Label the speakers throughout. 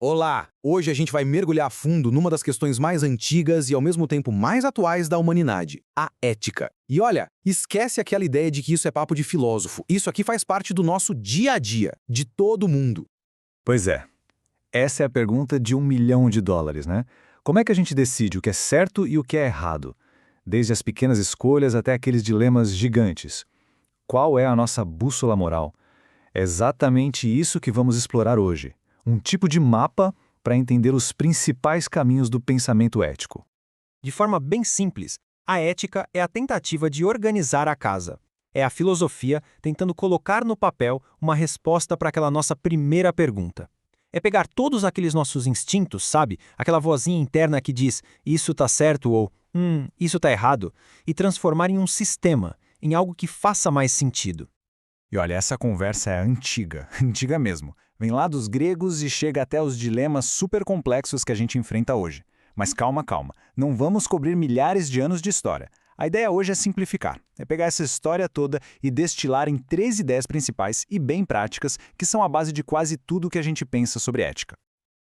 Speaker 1: Olá! Hoje a gente vai mergulhar a fundo numa das questões mais antigas e ao mesmo tempo mais atuais da humanidade, a ética. E olha, esquece aquela ideia de que isso é papo de filósofo. Isso aqui faz parte do nosso dia a dia, de todo mundo.
Speaker 2: Pois é. Essa é a pergunta de US$ 1 milhão, né? Como é que a gente decide o que é certo e o que é errado? Desde as pequenas escolhas até aqueles dilemas gigantes. Qual é a nossa bússola moral? É exatamente isso que vamos explorar hoje. Um tipo de mapa para entender os principais caminhos do pensamento ético.
Speaker 3: De forma bem simples, a ética é a tentativa de organizar a casa. É a filosofia tentando colocar no papel uma resposta para aquela nossa primeira pergunta. É pegar todos aqueles nossos instintos, sabe? Aquela vozinha interna que diz isso tá certo ou isso tá errado, e transformar em um sistema, em algo que faça mais sentido.
Speaker 2: E olha, essa conversa é antiga, antiga mesmo. Vem lá dos gregos e chega até os dilemas super complexos que a gente enfrenta hoje. Mas calma, calma. Não vamos cobrir milhares de anos de história. A ideia hoje é simplificar. É pegar essa história toda e destilar em 3 ideias principais e bem práticas que são a base de quase tudo que a gente pensa sobre ética.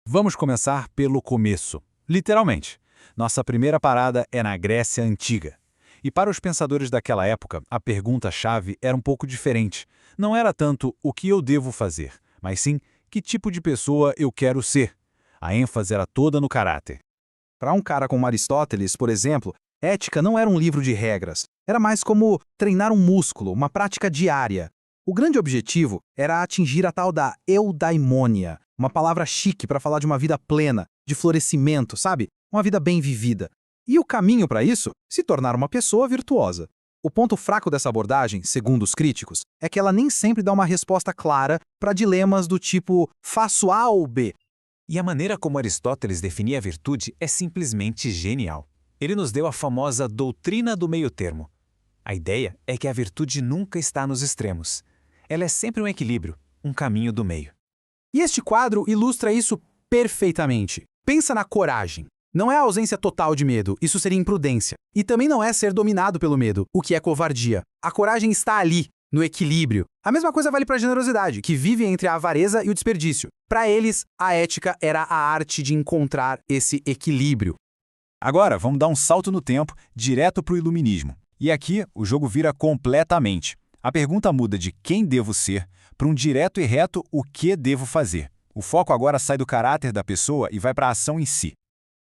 Speaker 2: Vamos começar pelo começo. Literalmente. Nossa primeira parada é na Grécia Antiga. E para os pensadores daquela época, a pergunta-chave era um pouco diferente. Não era tanto o que eu devo fazer, mas sim que tipo de pessoa eu quero ser. A ênfase era toda no caráter.
Speaker 1: Para um cara como Aristóteles, por exemplo, ética não era um livro de regras. Era mais como treinar um músculo, uma prática diária. O grande objetivo era atingir a tal da eudaimonia, uma palavra chique para falar de uma vida plena, de florescimento, sabe? Uma vida bem vivida. E o caminho para isso? Se tornar uma pessoa virtuosa. O ponto fraco dessa abordagem, segundo os críticos, é que ela nem sempre dá uma resposta clara para dilemas do tipo faço A ou B.
Speaker 4: E a maneira como Aristóteles definia a virtude é simplesmente genial. Ele nos deu a famosa doutrina do meio-termo. A ideia é que a virtude nunca está nos extremos. Ela é sempre um equilíbrio, um caminho do meio.
Speaker 1: E este quadro ilustra isso perfeitamente. Pensa na coragem. Não é a ausência total de medo, isso seria imprudência. E também não é ser dominado pelo medo, o que é covardia. A coragem está ali, no equilíbrio. A mesma coisa vale para a generosidade, que vive entre a avareza e o desperdício. Para eles, a ética era a arte de encontrar esse equilíbrio.
Speaker 2: Agora, vamos dar um salto no tempo, direto para o iluminismo. E aqui, o jogo vira completamente. A pergunta muda de quem devo ser para um direto e reto o que devo fazer. O foco agora sai do caráter da pessoa e vai para a ação em si.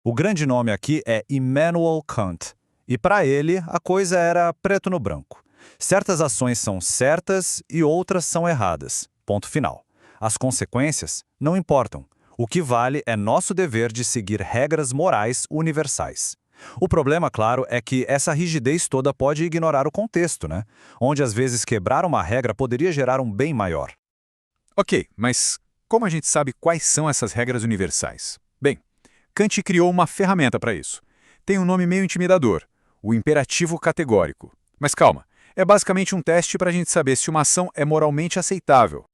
Speaker 2: O grande nome aqui é Immanuel Kant. E para ele, a coisa era preto no branco. Certas ações são certas e outras são erradas. Ponto final. As consequências não importam. O que vale é nosso dever de seguir regras morais universais. O problema, claro, é que essa rigidez toda pode ignorar o contexto, né? Onde às vezes quebrar uma regra poderia gerar um bem maior. Ok, mas como a gente sabe quais são essas regras universais? Bem, Kant criou uma ferramenta para isso. Tem um nome meio intimidador, o imperativo categórico. Mas calma, é basicamente um teste para a gente saber se uma ação é moralmente aceitável.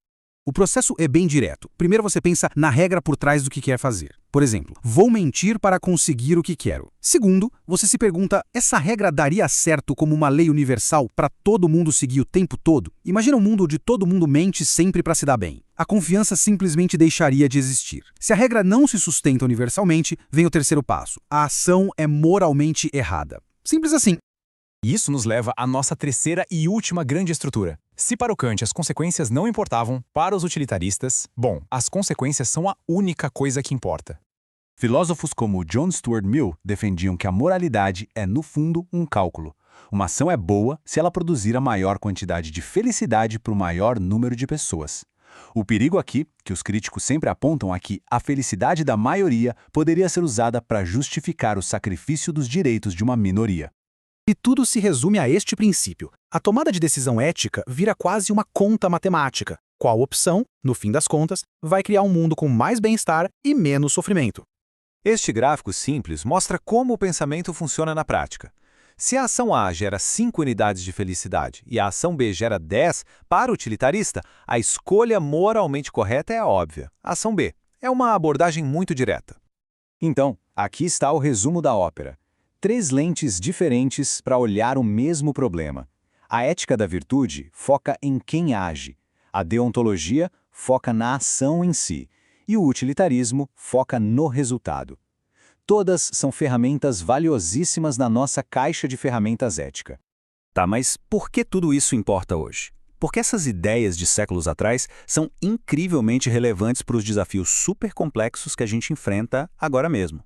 Speaker 1: O processo é bem direto. Primeiro você pensa na regra por trás do que quer fazer. Por exemplo, vou mentir para conseguir o que quero. Segundo, você se pergunta, essa regra daria certo como uma lei universal para todo mundo seguir o tempo todo? Imagina um mundo onde todo mundo mente sempre para se dar bem. A confiança simplesmente deixaria de existir. Se a regra não se sustenta universalmente, vem o terceiro passo. A ação é moralmente errada. Simples assim.
Speaker 4: E isso nos leva à nossa terceira e última grande estrutura. Se para o Kant as consequências não importavam, para os utilitaristas, bom, as consequências são a única coisa que importa.
Speaker 2: Filósofos como John Stuart Mill defendiam que a moralidade é, no fundo, um cálculo. Uma ação é boa se ela produzir a maior quantidade de felicidade para o maior número de pessoas. O perigo aqui, que os críticos sempre apontam aqui, a felicidade da maioria poderia ser usada para justificar o sacrifício dos direitos de uma minoria.
Speaker 1: E tudo se resume a este princípio. A tomada de decisão ética vira quase uma conta matemática. Qual opção, no fim das contas, vai criar um mundo com mais bem-estar e menos sofrimento?
Speaker 4: Este gráfico simples mostra como o pensamento funciona na prática. Se a ação A gera 5 unidades de felicidade e a ação B gera 10, para o utilitarista, a escolha moralmente correta é óbvia. A ação B é uma abordagem muito direta.
Speaker 2: Então, aqui está o resumo da ópera. 3 lentes diferentes para olhar o mesmo problema. A ética da virtude foca em quem age. A deontologia foca na ação em si. e o utilitarismo foca no resultado. Todas são ferramentas valiosíssimas na nossa caixa de ferramentas ética.
Speaker 5: Tá, mas por que tudo isso importa hoje? Porque essas ideias de séculos atrás são incrivelmente relevantes para os desafios super complexos que a gente enfrenta agora mesmo.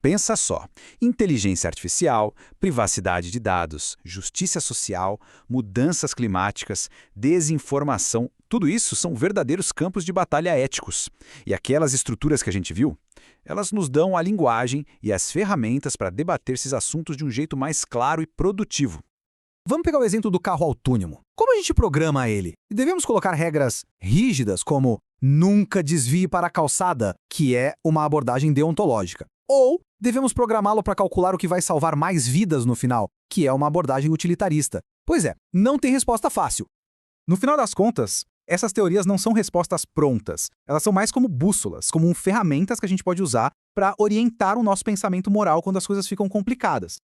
Speaker 1: Pensa só, inteligência artificial, privacidade de dados, justiça social, mudanças climáticas, desinformação, tudo isso são verdadeiros campos de batalha éticos. E aquelas estruturas que a gente viu, elas nos dão a linguagem e as ferramentas para debater esses assuntos de um jeito mais claro e produtivo. Vamos pegar o exemplo do carro autônomo. Como a gente programa ele? Devemos colocar regras rígidas como nunca desvie para a calçada, que é uma abordagem deontológica. Ou devemos programá-lo para calcular o que vai salvar mais vidas no final, que é uma abordagem utilitarista. Pois é, não tem resposta fácil. No final das contas, essas teorias não são respostas prontas. Elas são mais como bússolas, como ferramentas que a gente pode usar para orientar o nosso pensamento moral quando as coisas ficam complicadas.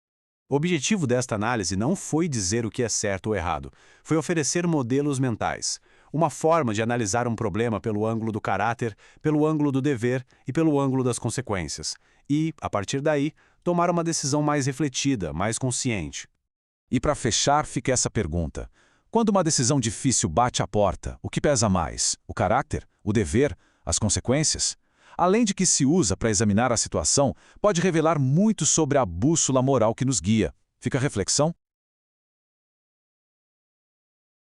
Speaker 4: O objetivo desta análise não foi dizer o que é certo ou errado, foi oferecer modelos mentais, uma forma de analisar um problema pelo ângulo do caráter, pelo ângulo do dever e pelo ângulo das consequências, e, a partir daí, tomar uma decisão mais refletida, mais consciente.
Speaker 6: E para fechar, fica essa pergunta. Quando uma decisão difícil bate à porta, o que pesa mais? O caráter? O dever? As consequências? Além de que se usa para examinar a situação, pode revelar muito sobre a bússola moral que nos guia. Fica a reflexão?